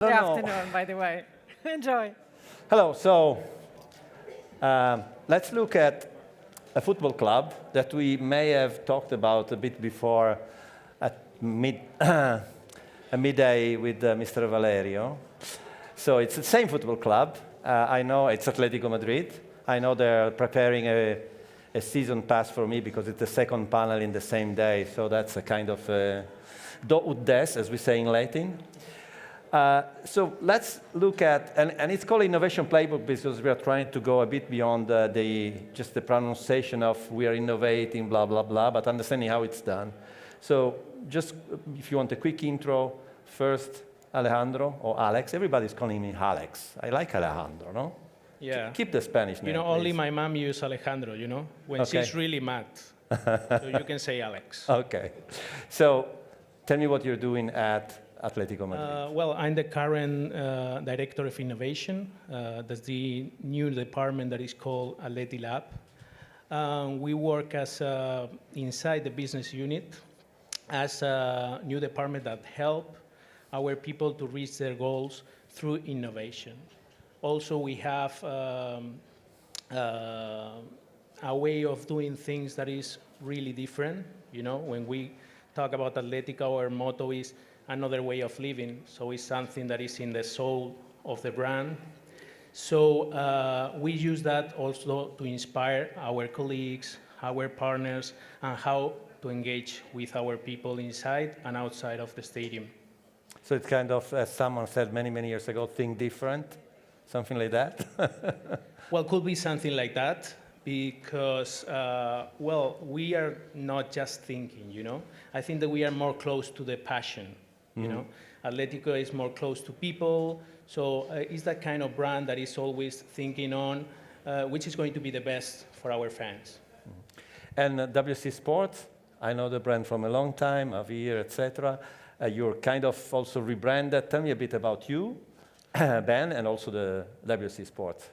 Good afternoon, by the way. Enjoy. Hello. So let's look at a football club that we may have talked about a bit before at a midday with Mr. Valerio. So it's the same football club. I know it's Atlético Madrid. I know they're preparing a season pass for me because it's the second panel in the same day. So that's a kind of do ut des, as we say in Latin. So let's look at, and it's called Innovation Playbook because we are trying to go a bit beyond just the pronunciation of we are innovating, blah, blah, blah, but understanding how it's done. So just if you want a quick intro, first Alejandro or Alex. Everybody's calling me Alex. I like Alejandro, no? Yeah. Keep the Spanish name, only please. my mom uses Alejandro, when Okay. she's really mad. So you can say Alex. Okay. So tell me what you're doing at Atlético Madrid. Well, I'm the current director of innovation. That's the new department that is called Atlético Lab. We work as inside the business unit as a new department that help our people to reach their goals through innovation. Also, we have a way of doing things that is really different. When we talk about Atlético, our motto is another way of living. So it's something that is in the soul of the brand. So we use that also to inspire our colleagues, our partners, and how to engage with our people inside and outside of the stadium. So it's kind of, as someone said many, many years ago, think different, something like that? Well, could be something like that because, we are not just thinking, I think that we are more close to the passion, Atlético is more close to people, so it's that kind of brand that is always thinking on which is going to be the best for our fans. And WC Sports, I know the brand from a long time, Avir, etc. You're kind of also rebranded. Tell me a bit about you, Ben, and also the WC Sports.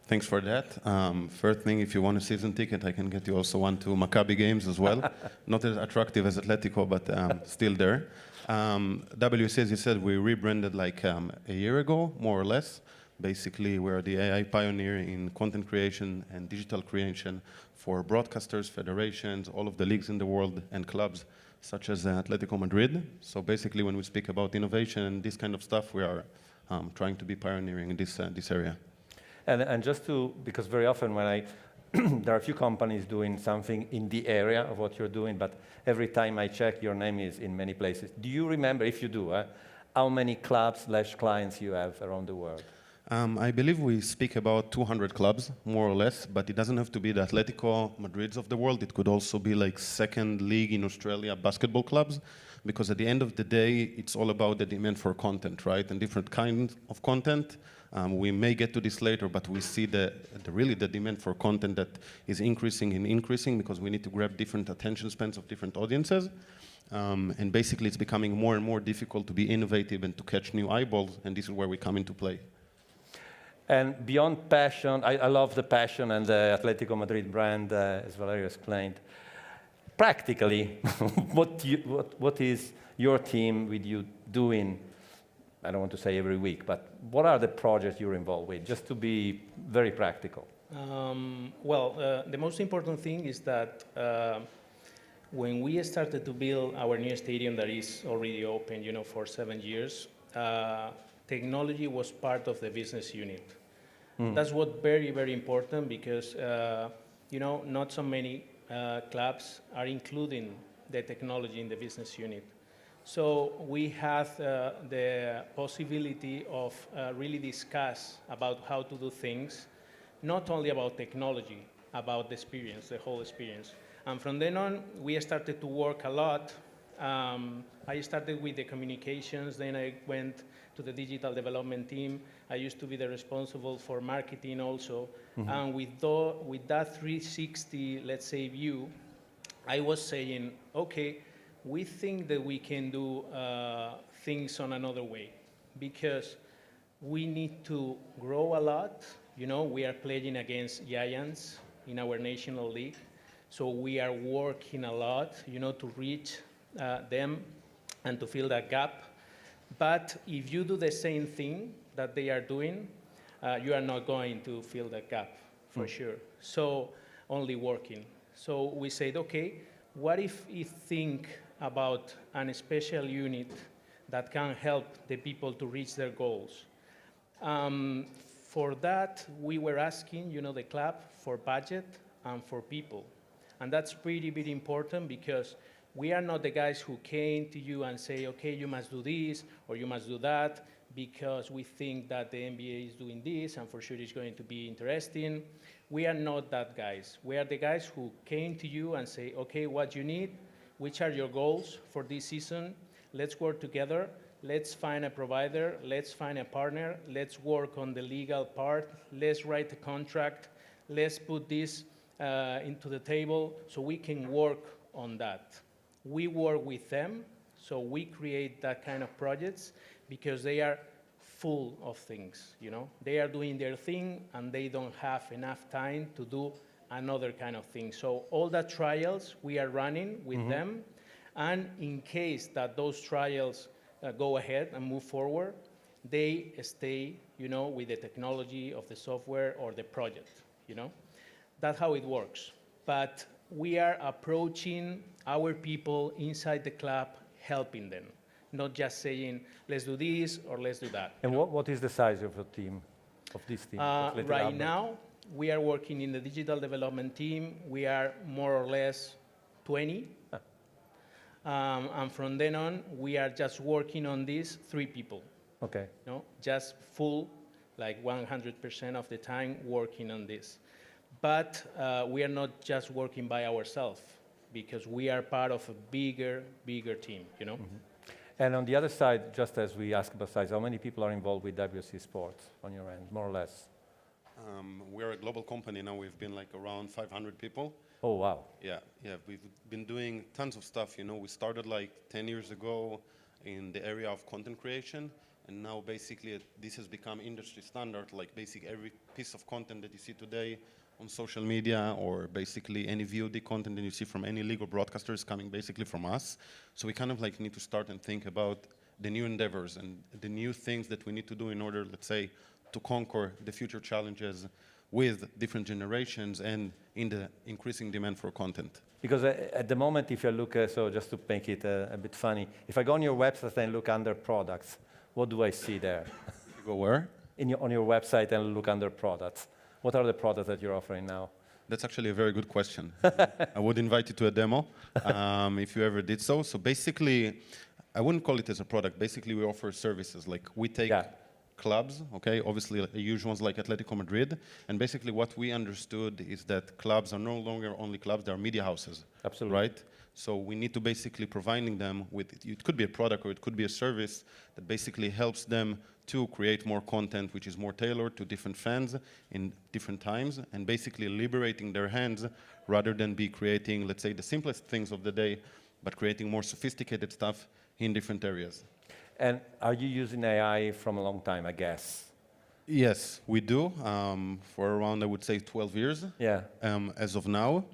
Thanks for that. First thing, if you want a season ticket, I can get you also one to Maccabi games as well. Not as attractive as Atletico, but still there. WC, as you said, we rebranded like a year ago, more or less. Basically, we're the AI pioneer in content creation and digital creation for broadcasters, federations, all of the leagues in the world, and clubs such as Atlético Madrid. So basically, when we speak about innovation and this kind of stuff, we are trying to be pioneering in this area. And just to, because very often when there are a few companies doing something in the area of what you're doing, but every time I check, your name is in many places. Do you remember, if you do, how many clubs/clients you have around the world? I believe we speak about 200 clubs, more or less, but it doesn't have to be the Atlético Madrids of the world. It could also be like second league in Australia basketball clubs, because at the end of the day, it's all about the demand for content, right? And different kinds of content. We may get to this later, but we see really the demand for content that is increasing and increasing because we need to grab different attention spans of different audiences. And basically, it's becoming more and more difficult to be innovative and to catch new eyeballs, and this is where we come into play. And beyond passion, I love the passion and the Atlético Madrid brand, as Valerio explained. Practically, what is your team with you doing? I don't want to say every week, but what are the projects you're involved with, just to be very practical? The most important thing is that when we started to build our new stadium that is already open, for 7 years, technology was part of the business unit. That's what very, very important because, not so many clubs are including the technology in the business unit. So we have the possibility of really discuss about how to do things, not only about technology, about the experience, the whole experience. And from then on, we started to work a lot. I started with the communications, then I went to the digital development team. I used to be the responsible for marketing also. And with that 360, let's say, view, I was saying, okay, we think that we can do things on another way because we need to grow a lot. We are playing against giants in our national league. So we are working a lot, to reach them and to fill that gap. But if you do the same thing that they are doing, you are not going to fill that gap, for sure. So only working. So we said, okay, what if we think about a special unit that can help the people to reach their goals? For that, we were asking, the club for budget and for people. And that's pretty, pretty important because we are not the guys who came to you and say, okay, you must do this or you must do that because we think that the NBA is doing this and for sure it's going to be interesting. We are not that guys. We are the guys who came to you and say, okay, what you need, which are your goals for this season, let's work together, let's find a provider, let's find a partner, let's work on the legal part, let's write a contract, let's put this into the table so we can work on that. We work with them, so we create that kind of projects because they are full of things, They are doing their thing and they don't have enough time to do another kind of thing. So all the trials we are running with them, and in case that those trials go ahead and move forward, they stay, with the technology of the software or the project, That's how it works. But we are approaching our people inside the club, helping them, not just saying, let's do this or let's do that. And what is the size of the team, of this team? Right now, we are working in the digital development team. We are more or less 20. And from then on, we are just working on this 3 people. Okay. Just full, like 100% of the time working on this. But we are not just working by ourselves because we are part of a bigger team, And on the other side, just as we asked about size, how many people are involved with WC Sports on your end, more or less? We're a global company now. We've been like around 500 people. Oh, wow. Yeah. We've been doing tons of stuff. We started like 10 years ago in the area of content creation. And now basically this has become industry standard. Like basically every piece of content that you see today on social media or basically any VOD content that you see from any league or broadcaster is coming basically from us. So we kind of like need to start and think about the new endeavors and the new things that we need to do in order, let's say, to conquer the future challenges with different generations and in the increasing demand for content. Because at the moment, if you look, so just to make it a bit funny, if I go on your website and look under products, what do I see there? You go where? On your website and look under products. What are the products that you're offering now? That's actually a very good question. I would invite you to a demo if you ever did so. So basically, I wouldn't call it as a product. Basically, we offer services. Like we take clubs, okay, obviously huge ones like Atlético Madrid. And basically what we understood is that clubs are no longer only clubs, they are media houses. Absolutely. Right? So we need to basically providing them with, it could be a product or it could be a service that basically helps them to create more content which is more tailored to different fans in different times and basically liberating their hands rather than be creating, let's say, the simplest things of the day, but creating more sophisticated stuff in different areas. And are you using AI from a long time, I guess? Yes, we do, for around, I would say, 12 years as of now.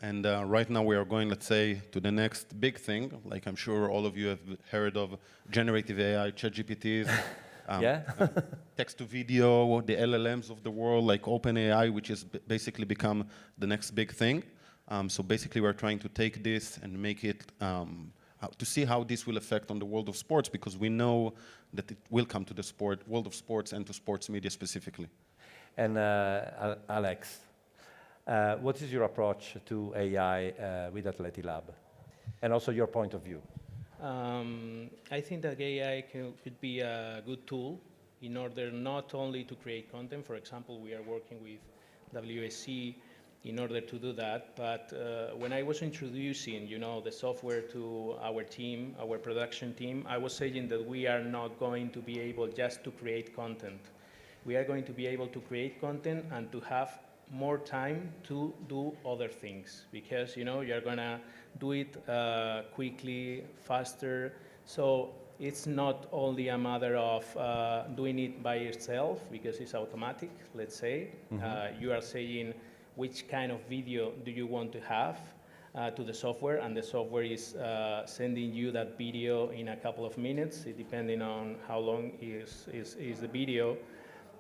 And right now we are going, let's say, to the next big thing. Like I'm sure all of you have heard of generative AI, ChatGPTs, text to video, the LLMs of the world, like OpenAI, which has basically become the next big thing. So basically we're trying to take this and make it, to see how this will affect on the world of sports, because we know that it will come to the world of sports and to sports media specifically. And Alex, what is your approach to AI with Atlético Lab? And also your point of view. I think that AI could be a good tool in order not only to create content. For example, we are working with WSC in order to do that. But when I was introducing, the software to our team, our production team, I was saying that we are not going to be able just to create content. We are going to be able to create content and to have more time to do other things because, you're going to do it quickly, faster. So it's not only a matter of doing it by yourself because it's automatic, let's say. You are saying which kind of video do you want to have to the software, and the software is sending you that video in a couple of minutes, depending on how long is the video.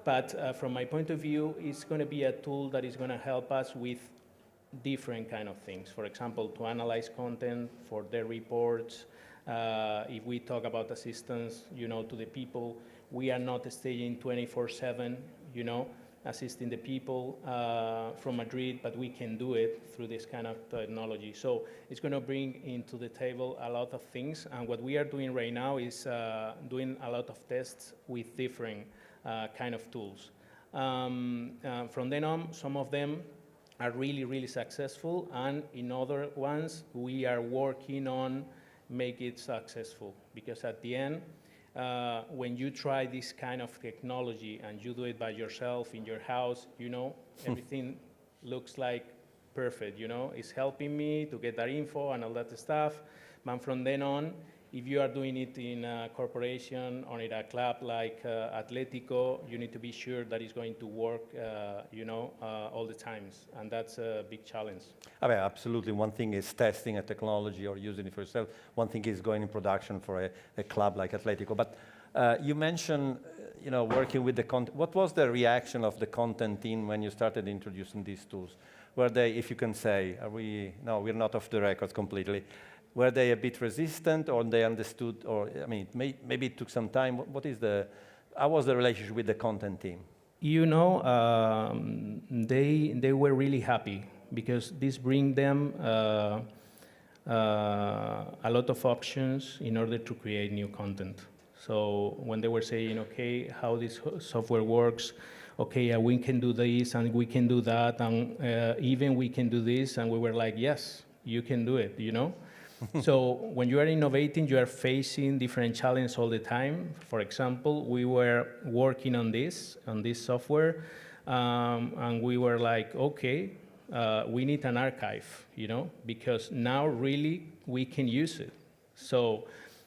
But from my point of view, it's going to be a tool that is going to help us with different kind of things. For example, to analyze content for their reports. If we talk about assistance, to the people, we are not staging 24/7, assisting the people from Madrid, but we can do it through this kind of technology. So it's going to bring into the table a lot of things. And what we are doing right now is doing a lot of tests with different kind of tools. From then on, some of them are really, really successful, and in other ones, we are working on make it successful. Because at the end, when you try this kind of technology and you do it by yourself in your house, everything looks like perfect, It's helping me to get that info and all that stuff. But from then on, if you are doing it in a corporation or in a club like Atlético, you need to be sure that it's going to work, all the times, and that's a big challenge. I mean, absolutely. One thing is testing a technology or using it for yourself. One thing is going in production for a club like Atlético. But you mentioned, working with the content. What was the reaction of the content team when you started introducing these tools? Were they, if you can say, no, we're not off the records completely. Were they a bit resistant, or they understood, or maybe it took some time? How was the relationship with the content team? They were really happy because this brings them a lot of options in order to create new content. So when they were saying, okay, how this software works, okay, we can do this and we can do that, and even we can do this, and we were like, yes, you can do it, So when you are innovating, you are facing different challenges all the time. For example, we were working on this software, and we were like, okay, we need an archive, because now really we can use it. So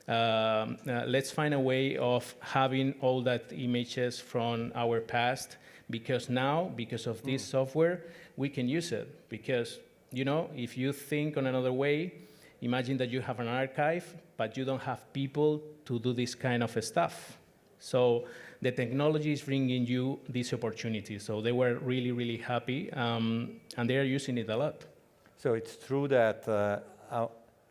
let's find a way of having all that images from our past, because now, because of this software, we can use it. Because, if you think on another way, imagine that you have an archive, but you don't have people to do this kind of stuff. So the technology is bringing you this opportunity. So they were really, really happy, and they are using it a lot. So it's true that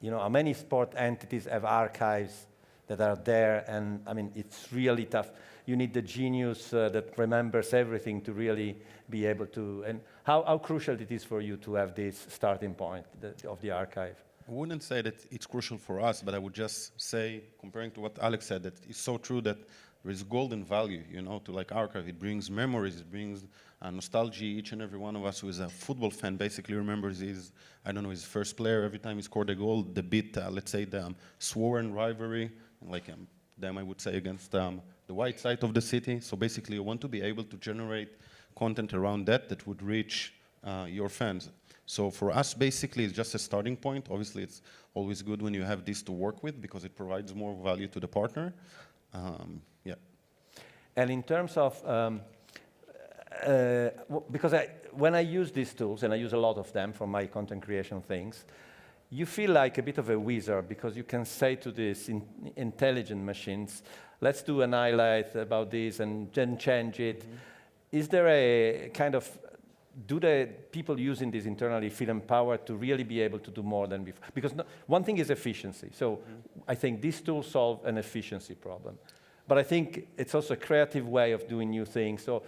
many sport entities have archives that are there, and it's really tough. You need the genius that remembers everything to really be able to. And how crucial it is for you to have this starting point of the archive? I wouldn't say that it's crucial for us, but I would just say, comparing to what Alex said, that it's so true that there is golden value, to archive. It brings memories, it brings nostalgia. Each and every one of us who is a football fan basically remembers his first player. Every time he scored a goal, the beat, let's say the sworn rivalry, them I would say against the white side of the city. So basically you want to be able to generate content around that would reach your fans. So for us, basically, it's just a starting point. Obviously, it's always good when you have this to work with because it provides more value to the partner. Yeah. And in terms of, because when I use these tools, and I use a lot of them for my content creation things, you feel like a bit of a wizard because you can say to these intelligent machines, let's do an highlight about this and then change it. Mm-hmm. Is there a kind of, do the people using this internally feel empowered to really be able to do more than before? Because one thing is efficiency. So I think these tools solve an efficiency problem. But I think it's also a creative way of doing new things. So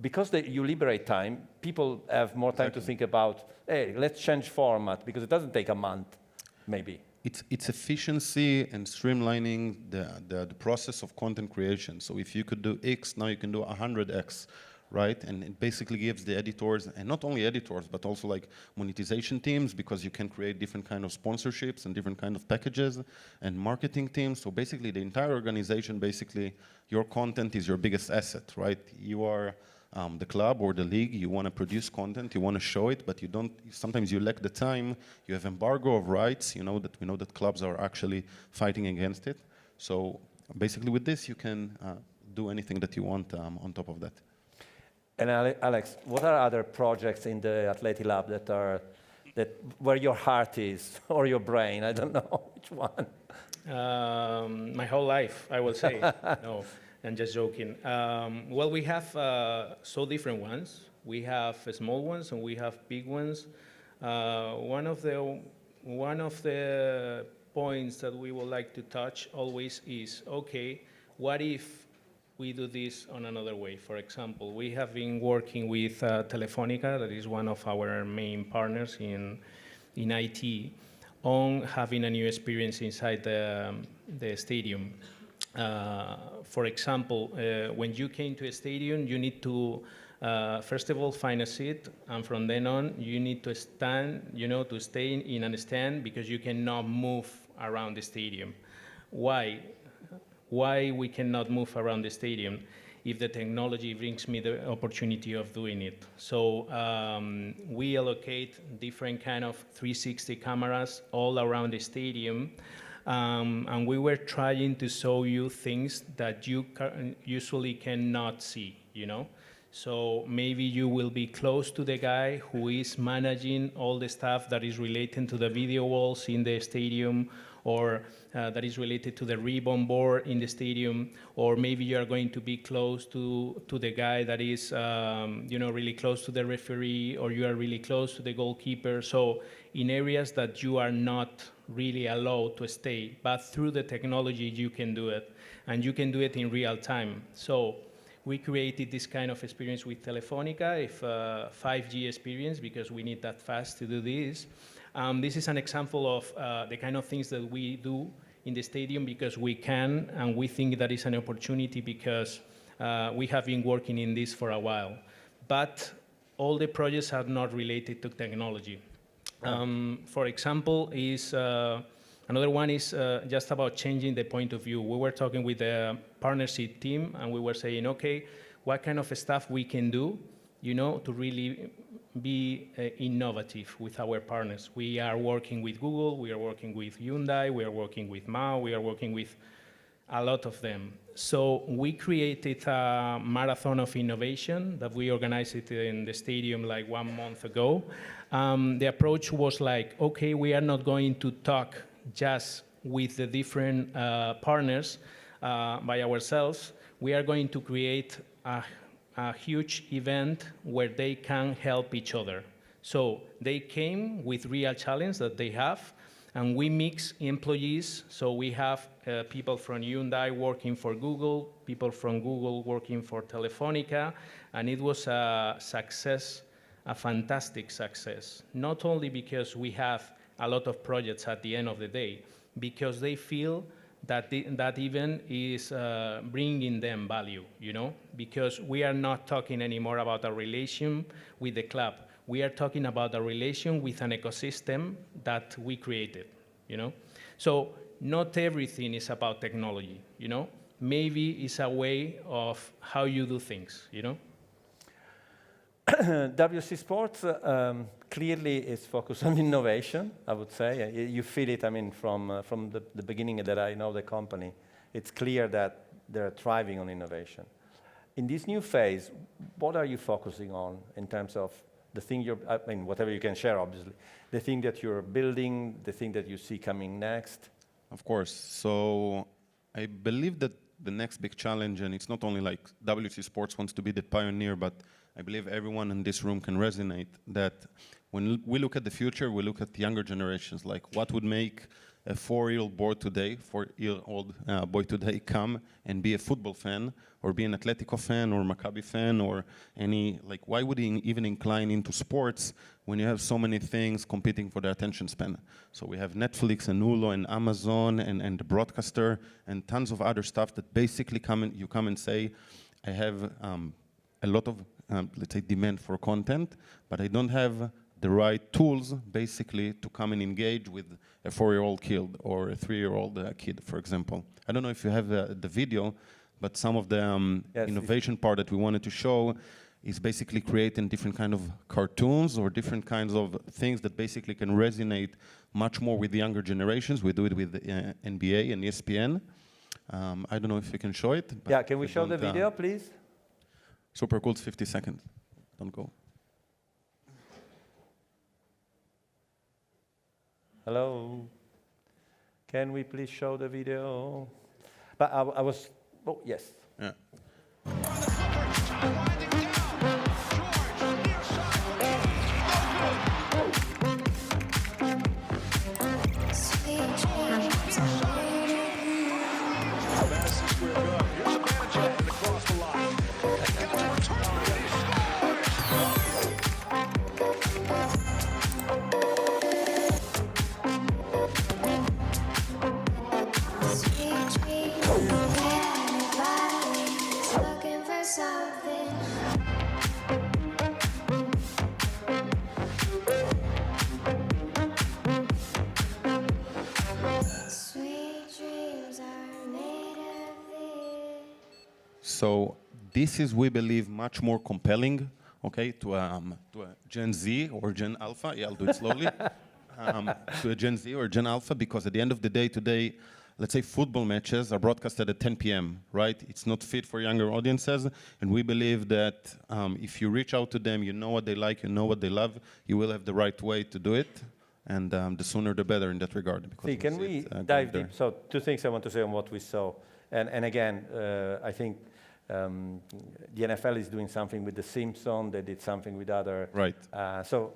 because you liberate time, people have more time to think about, hey, let's change format, because it doesn't take a month, maybe. It's efficiency and streamlining the process of content creation. So if you could do X, now you can do 100X. Right, and it basically gives the editors, and not only editors, but also monetization teams, because you can create different kind of sponsorships and different kind of packages, and marketing teams. So basically, the entire organization, basically, your content is your biggest asset, right? You are the club or the league. You want to produce content, you want to show it, but you don't. Sometimes you lack the time. You have embargo of rights. We know that clubs are actually fighting against it. So basically, with this, you can do anything that you want on top of that. And Alex, what are other projects in the Atlético Lab that are that where your heart is, or your brain, I don't know which one. My whole life, I will say. No, I'm just joking. Well, we have so different ones. We have small ones and we have big ones. One of the points that we would like to touch always is, okay, what if we do this on another way? For example, we have been working with Telefónica, that is one of our main partners in IT, on having a new experience inside the stadium. For example, when you came to a stadium, you need to first of all find a seat, and from then on, you need to stand, to stay in a stand because you cannot move around the stadium. Why? Why we cannot move around the stadium if the technology brings me the opportunity of doing it? So we allocate different kind of 360 cameras all around the stadium, and we were trying to show you things that you usually cannot see, So maybe you will be close to the guy who is managing all the stuff that is related to the video walls in the stadium, or that is related to the ribbon board in the stadium, or maybe you are going to be close to the guy that is, really close to the referee, or you are really close to the goalkeeper. So in areas that you are not really allowed to stay, but through the technology you can do it, and you can do it in real time. So we created this kind of experience with Telefónica, a 5G experience, because we need that fast to do this. This is an example of the kind of things that we do in the stadium because we can, and we think that is an opportunity because we have been working in this for a while. But all the projects are not related to technology. For example, another one is just about changing the point of view. We were talking with the partnership team, and we were saying, okay, what kind of stuff we can do, to really be innovative with our partners. We are working with Google, we are working with Hyundai, we are working with Mao, we are working with a lot of them. So we created a marathon of innovation that we organized it in the stadium like 1 month ago. The approach was like, okay, we are not going to talk just with the different partners by ourselves. We are going to create a huge event where they can help each other. So they came with real challenge that they have, and we mix employees. So we have people from Hyundai working for Google, people from Google working for Telefónica, and it was a success, a fantastic success. Not only because we have a lot of projects at the end of the day, because they feel that that event is bringing them value, because we are not talking anymore about a relation with the club. We are talking about a relation with an ecosystem that we created, So not everything is about technology, Maybe it's a way of how you do things, WC Sports clearly is focused on innovation, I would say. You feel it, from the beginning that I know the company. It's clear that they're thriving on innovation. In this new phase, what are you focusing on in terms of the thing whatever you can share, obviously, the thing that you're building, the thing that you see coming next? Of course. So I believe that the next big challenge, and it's not only like WC Sports wants to be the pioneer, but I believe everyone in this room can resonate that when we look at the future, we look at younger generations, like what would make a 4-year-old boy today come and be a football fan, or be an Atlético fan, or Maccabi fan, or why would he even incline into sports when you have so many things competing for their attention span? So we have Netflix and Hulu and Amazon and the broadcaster and tons of other stuff that basically you come and say, I have a lot of let's say demand for content, but I don't have the right tools basically to come and engage with a 4-year-old kid or a 3-year-old kid, for example. I don't know if you have the video, but some of the innovation part that we wanted to show is basically creating different kind of cartoons or different kinds of things that basically can resonate much more with the younger generations. We do it with NBA and ESPN. I don't know if you can show it. Yeah, can we show the video, please? Super cool, it's 50 seconds. Don't go. Hello? Can we please show the video? But I was, oh, yes. Yeah. So this is, we believe, much more compelling, okay, to a Gen Z or Gen Alpha. Yeah, I'll do it slowly. To a Gen Z or Gen Alpha, because at the end of the day today, let's say football matches are broadcasted at 10 p.m., right? It's not fit for younger audiences, and we believe that if you reach out to them, you know what they like, you know what they love, you will have the right way to do it, and the sooner the better in that regard. See, can we dive deep? So 2 things I want to say on what we saw. And again, I think the NFL is doing something with The Simpsons, they did something with other. Right. So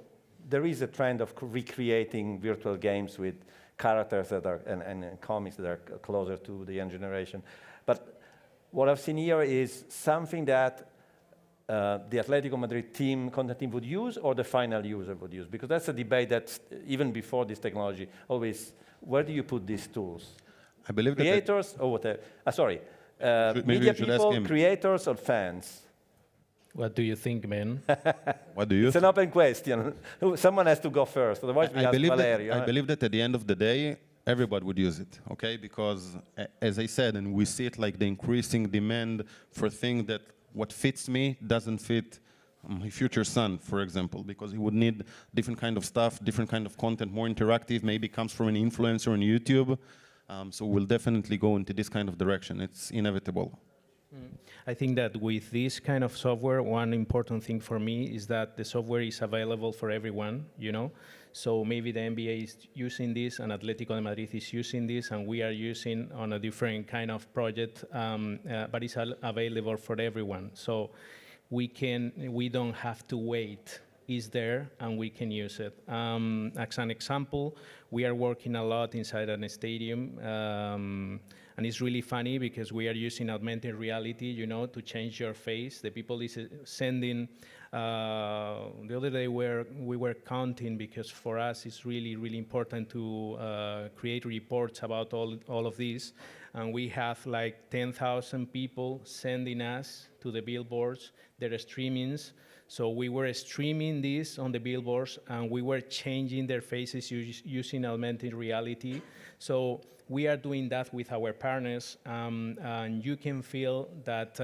there is a trend of recreating virtual games with characters that are, and comics that are closer to the young generation. But what I've seen here is something that the Atlético Madrid team, content team would use or the final user would use? Because that's a debate that even before this technology, always, where do you put these tools? I believe that Creators or whatever? Sorry. Maybe Media you should ask people, him. creators or fans? What do you think, man? What do you It's an open question. Someone has to go first, otherwise we ask Valerio. I believe that at the end of the day, everybody would use it, okay? Because, as I said, and we see it like the increasing demand for things that what fits me doesn't fit my future son, for example, because he would need different kind of stuff, different kind of content, more interactive, maybe comes from an influencer on YouTube. So we'll definitely go into this kind of direction. It's inevitable. I think that with this kind of software, one important thing for me is that the software is available for everyone, you know? So maybe the NBA is using this and Atlético de Madrid is using this and we are using on a different kind of project, but it's available for everyone. So we don't have to wait. It's there and we can use it. As an example, we are working a lot inside a stadium, and it's really funny because we are using augmented reality, you know, to change your face. The people is sending. The other day we were counting because for us it's really, really important to create reports about all of this, and we have like 10,000 people sending us to the billboards their streamings. So we were streaming this on the billboards, and we were changing their faces using augmented reality. So we are doing that with our partners, and you can feel that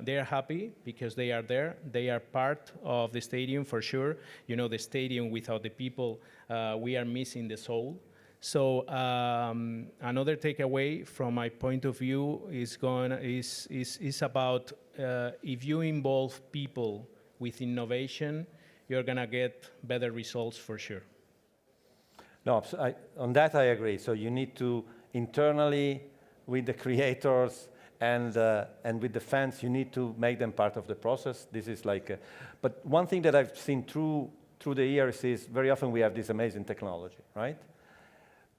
they are happy because they are there. They are part of the stadium for sure. You know, the stadium without the people, we are missing the soul. So another takeaway from my point of view is about if you involve people with innovation, you're going to get better results for sure. No, on that I agree. So you need to internally, with the creators and with the fans, you need to make them part of the process. This is like, but one thing that I've seen through the years is very often we have this amazing technology, right?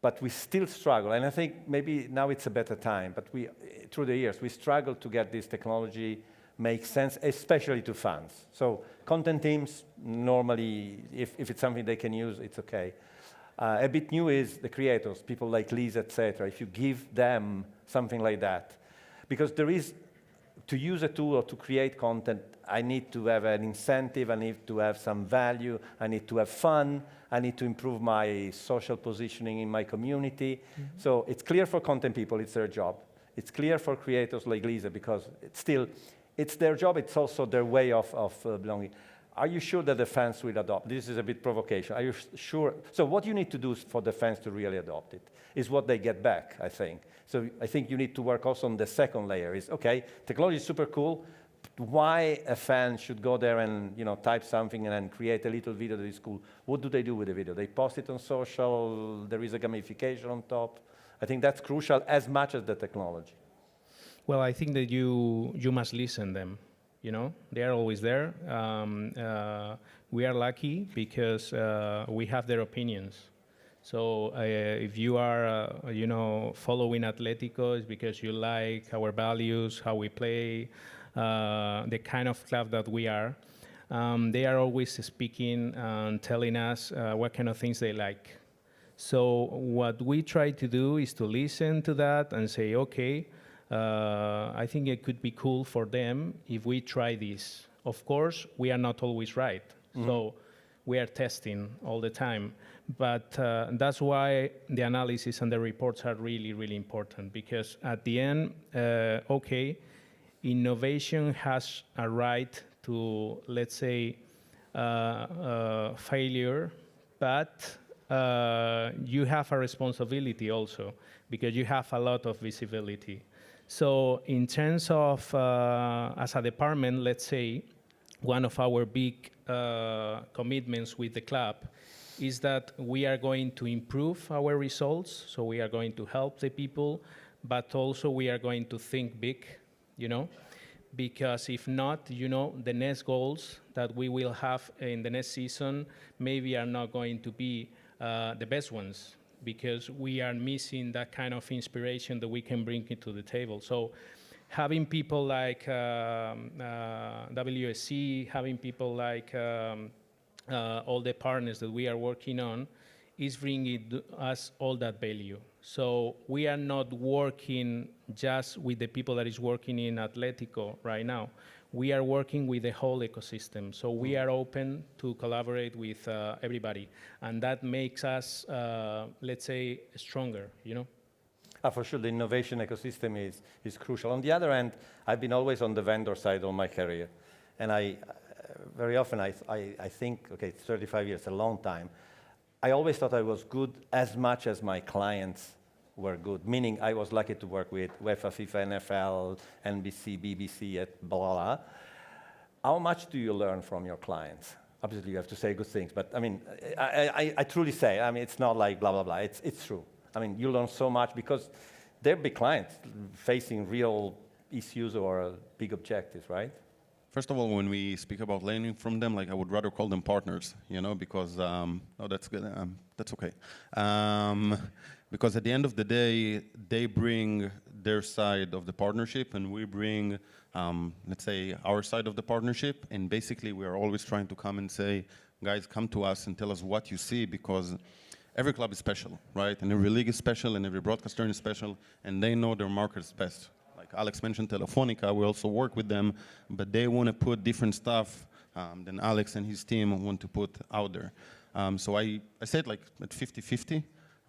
But we still struggle, and I think maybe now it's a better time, but through the years, we struggle to get this technology make sense, especially to fans. So content teams, normally, if it's something they can use, it's okay. A bit new is the creators, people like Lisa, etc. If you give them something like that, because there is, to use a tool or to create content, I need to have an incentive, I need to have some value, I need to have fun, I need to improve my social positioning in my community. Mm-hmm. So it's clear for content people, it's their job. It's clear for creators like Lisa, because it's their job, it's also their way of belonging. Are you sure that the fans will adopt? This is a bit provocation. Are you sure? So what you need to do for the fans to really adopt it is what they get back, I think. So I think you need to work also on the second layer is, okay, technology is super cool, why a fan should go there and type something and then create a little video that is cool. What do they do with the video? They post it on social, there is a gamification on top. I think that's crucial as much as the technology. Well, I think that you must listen them. They are always there. We are lucky because we have their opinions. So if you are, following Atletico, it's because you like our values, how we play, the kind of club that we are. They are always speaking and telling us what kind of things they like. So what we try to do is to listen to that and say, okay, I think it could be cool for them if we try this. Of course, we are not always right. So we are testing all the time. But that's why the analysis and the reports are really, really important, because at the end, okay, innovation has a right to, let's say, failure, but you have a responsibility also, because you have a lot of visibility. So in terms of, as a department, let's say, one of our big commitments with the club is that we are going to improve our results, so we are going to help the people, but also we are going to think big, because if not, the next goals that we will have in the next season maybe are not going to be the best ones, because we are missing that kind of inspiration that we can bring into the table. So having people like WSC, having people like all the partners that we are working on is bringing us all that value. So we are not working just with the people that is working in Atletico right now. We are working with the whole ecosystem. So we are open to collaborate with everybody. And that makes us, let's say, stronger, For sure, the innovation ecosystem is crucial. On the other hand, I've been always on the vendor side all my career. And very often I think, okay, it's 35 years, a long time. I always thought I was good as much as my clients were good, meaning I was lucky to work with UEFA, FIFA, NFL, NBC, BBC, blah, blah. How much do you learn from your clients? Obviously, you have to say good things, but I mean, I truly say, it's not like blah, blah, blah. It's true. You learn so much because they're big clients facing real issues or big objectives, right? First of all, when we speak about learning from them, I would rather call them partners, because, that's good, that's okay. Because at the end of the day, they bring their side of the partnership and we bring, let's say, our side of the partnership. And basically, we are always trying to come and say, guys, come to us and tell us what you see, because every club is special, right? And every league is special and every broadcaster is special, and they know their markets best. Like Alex mentioned Telefonica, we also work with them, but they want to put different stuff than Alex and his team want to put out there. So I said at 50-50,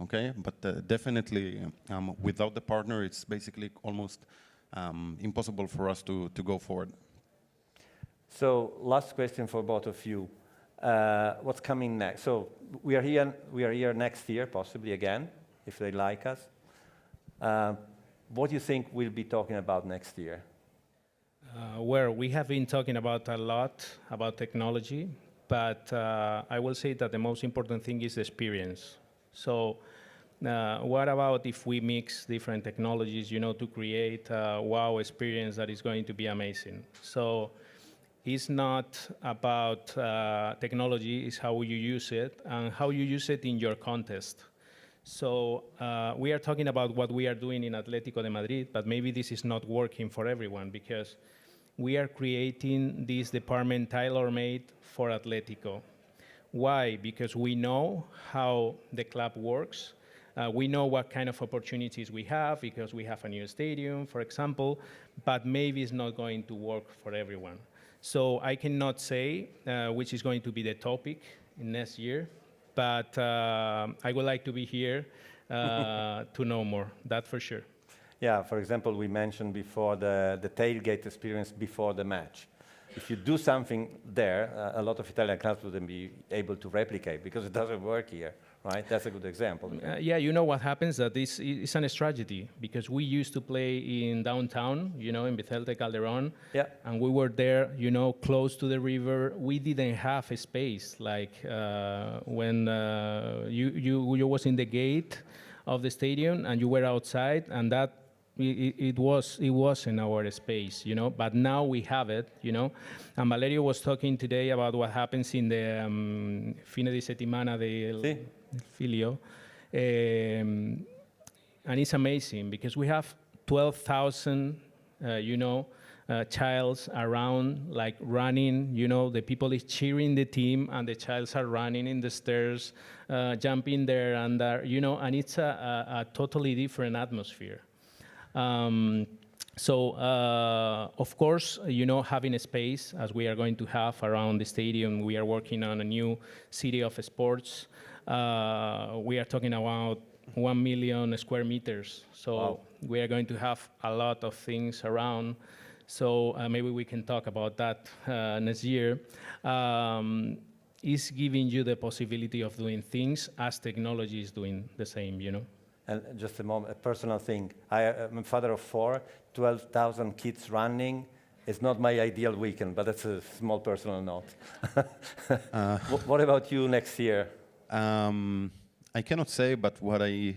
okay? But definitely without the partner, it's basically almost impossible for us to go forward. So last question for both of you. What's coming next? So we are here next year, possibly again, if they like us. What do you think we'll be talking about next year? Well, we have been talking about a lot about technology, but I will say that the most important thing is experience. So what about if we mix different technologies, to create a wow experience that is going to be amazing? So it's not about technology, it's how you use it and how you use it in your contest. So we are talking about what we are doing in Atlético de Madrid, but maybe this is not working for everyone because we are creating this department tailor-made for Atlético. Why? Because we know how the club works. We know what kind of opportunities we have because we have a new stadium, for example, but maybe it's not going to work for everyone. So I cannot say which is going to be the topic in next year, but I would like to be here to know more, that for sure. Yeah, for example, we mentioned before the tailgate experience before the match. if you do something there, a lot of Italian clubs wouldn't be able to replicate because it doesn't work here, right? That's a good example. Yeah, you know what happens? That this is a strategy because we used to play in downtown, you know, in Vicente Calderon, Yeah. and we were there, you know, close to the river. We didn't have a space like when you was in the gate of the stadium and you were outside, and that it was in our space, you know. But now we have it, you know. And Valerio was talking today about what happens in the fine di settimana del Sí. Filio, and it's amazing because we have 12,000, you know, childs around, like running. You know, the people is cheering the team, and the childs are running in the stairs, jumping there and there. You know, and it's a totally different atmosphere. Of course, you know, having a space, as we are going to have around the stadium, we are working on a new city of sports. We are talking about 1 million square meters. So wow. We are going to have a lot of things around. So maybe we can talk about that next year. Is giving you the possibility of doing things as technology is doing the same, you know? And just a moment, a personal thing. I'm a father of 4, 12,000 kids running. It's not my ideal weekend, but that's a small personal note. What about you next year? I cannot say, but what I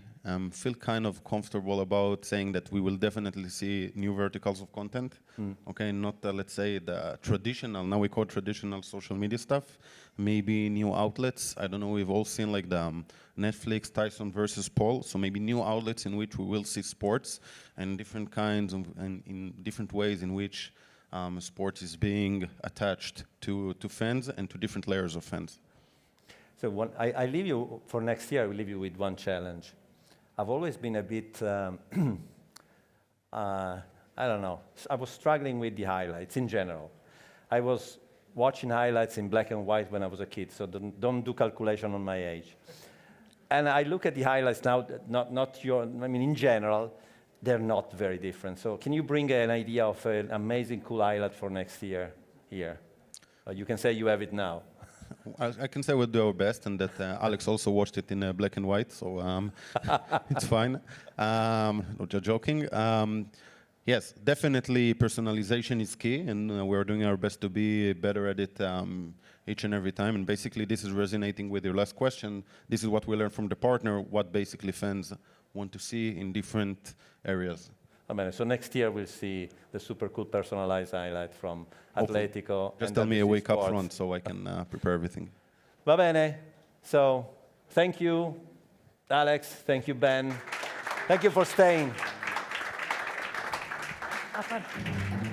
feel kind of comfortable about saying that we will definitely see new verticals of content. Okay, not let's say the traditional, now we call traditional social media stuff, maybe new outlets. I don't know, we've all seen like the Netflix Tyson versus Paul, so maybe new outlets in which we will see sports and different kinds of, and in different ways in which sports is being attached to fans and to different layers of fans. So I leave you, for next year, I will leave you with one challenge. I've always been a bit, I don't know, I was struggling with the highlights in general. I was watching highlights in black and white when I was a kid, so don't do calculation on my age. And I look at the highlights now, I mean, in general, they're not very different. So can you bring an idea of an amazing, cool highlight for next year here? You can say you have it now. I can say we'll do our best, and that Alex also watched it in black and white, so it's fine. No, just joking. Yes, definitely personalization is key, and we're doing our best to be better at it each and every time. And basically, this is resonating with your last question. This is what we learned from the partner, what basically fans want to see in different areas. So next year we'll see the super cool personalized highlight from Atletico. Just tell me a week up front so I can prepare everything. Va bene. So thank you, Alex. Thank you, Ben. Thank you for staying. Have fun.